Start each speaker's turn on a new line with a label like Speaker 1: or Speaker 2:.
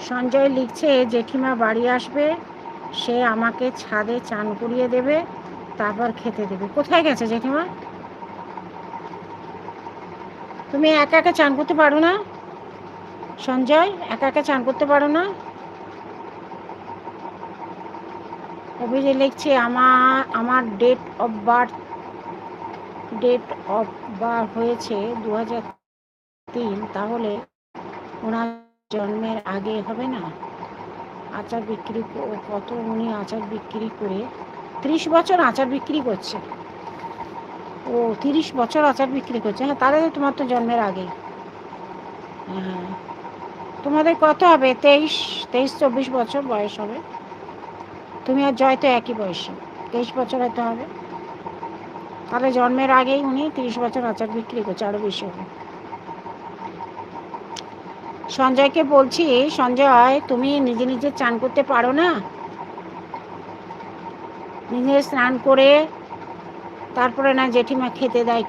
Speaker 1: সঞ্জয় লিখছে জেঠিমা বাড়ি আসবে, সে আমাকে ছাদে চান করিয়ে দেবে, তারপর খেতে দেবে। কোথায় গেছে জেঠিমা? তুমি একা একা চান করতে পারো না সঞ্জয়? একা একা চান করতে পারো না? অভিজিৎ লিখছে আমার ডেট অফ বার্থ হয়েছে 2003, তাহলে ওনার জন্মের আগে হবে না? আচার বিক্রি কত উনি আচার বিক্রি করে? 30 বছর আচার বিক্রি করছে। ও 30 বছর আচার বিক্রি করছে। হ্যাঁ, তাহলে তোমার তো জন্মের আগেই। হ্যাঁ, তোমাদের কত হবে? 23-24 বছর বয়স হবে। তুমি আর জয় তো একই বয়সী, 23 বছর হয়তো হবে। তাহলে জন্মের আগেই উনি 30 বছর আচার বিক্রি করছে, আরও বেশি হবে। সঞ্জয়কে বলছি, সঞ্জয় তুমি নিজে নিজে চান করতে পারো না? নিজে স্নান করে তারপরে না জেঠিমা খেতে দেয়।